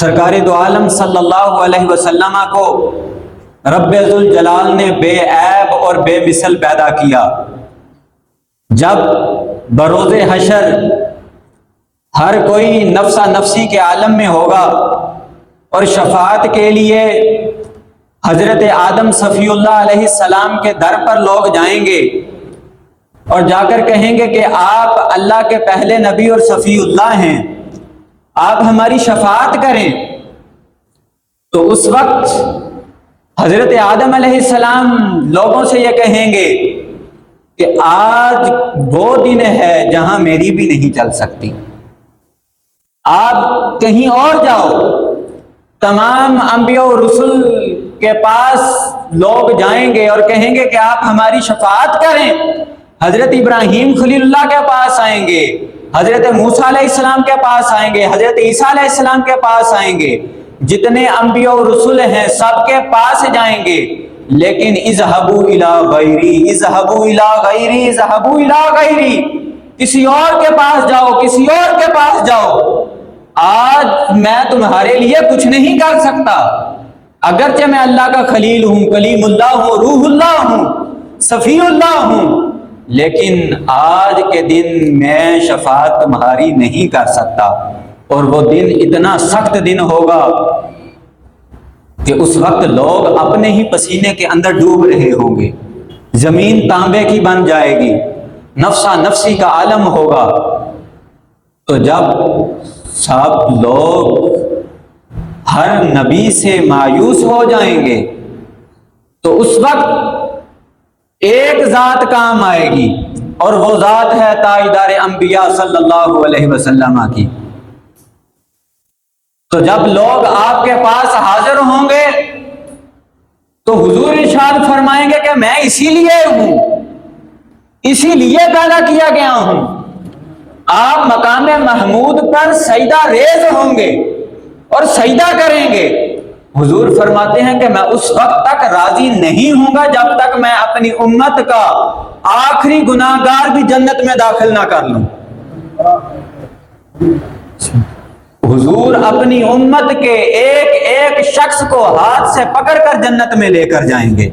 سرکار دو عالم صلی اللہ علیہ وسلم کو رب ذوالجلال نے بے عیب اور بے مثل پیدا کیا۔ جب بروز حشر ہر کوئی نفسا نفسی کے عالم میں ہوگا اور شفاعت کے لیے حضرت آدم صفی اللہ علیہ السلام کے در پر لوگ جائیں گے اور جا کر کہیں گے کہ آپ اللہ کے پہلے نبی اور صفی اللہ ہیں، آپ ہماری شفاعت کریں، تو اس وقت حضرت آدم علیہ السلام لوگوں سے یہ کہیں گے کہ آج وہ دن ہے جہاں میری بھی نہیں چل سکتی، آپ کہیں اور جاؤ۔ تمام انبیاء و رسل کے پاس لوگ جائیں گے اور کہیں گے کہ آپ ہماری شفاعت کریں۔ حضرت ابراہیم خلیل اللہ کے پاس آئیں گے، حضرت موسیٰ علیہ السلام کے پاس آئیں گے، حضرت عیسیٰ علیہ السلام کے پاس آئیں گے، جتنے انبیاء و رسل ہیں سب کے پاس جائیں گے، لیکن اذهبوا الى غیری، اذهبوا الى غیری، اذهبوا الى غیری، کسی اور کے پاس جاؤ، کسی اور کے پاس جاؤ، آج میں تمہارے لیے کچھ نہیں کر سکتا، اگرچہ میں اللہ کا خلیل ہوں، کلیم اللہ ہوں، روح اللہ ہوں، صفی اللہ ہوں، لیکن آج کے دن میں شفاعت تمہاری نہیں کر سکتا۔ اور وہ دن اتنا سخت دن ہوگا کہ اس وقت لوگ اپنے ہی پسینے کے اندر ڈوب رہے ہوں گے، زمین تانبے کی بن جائے گی، نفسا نفسی کا عالم ہوگا۔ تو جب سب لوگ ہر نبی سے مایوس ہو جائیں گے تو اس وقت ایک ذات کام آئے گی، اور وہ ذات ہے تاجدار انبیاء صلی اللہ علیہ وسلم کی۔ تو جب لوگ آپ کے پاس حاضر ہوں گے تو حضور ارشاد فرمائیں گے کہ میں اسی لیے ہوں، اسی لیے پیدا کیا گیا ہوں۔ آپ مقام محمود پر سجدہ ریز ہوں گے اور سجدہ کریں گے۔ حضور فرماتے ہیں کہ میں اس وقت تک راضی نہیں ہوں گا جب تک میں اپنی امت کا آخری گناہگار بھی جنت میں داخل نہ کر لوں۔ حضور اپنی امت کے ایک ایک شخص کو ہاتھ سے پکڑ کر جنت میں لے کر جائیں گے۔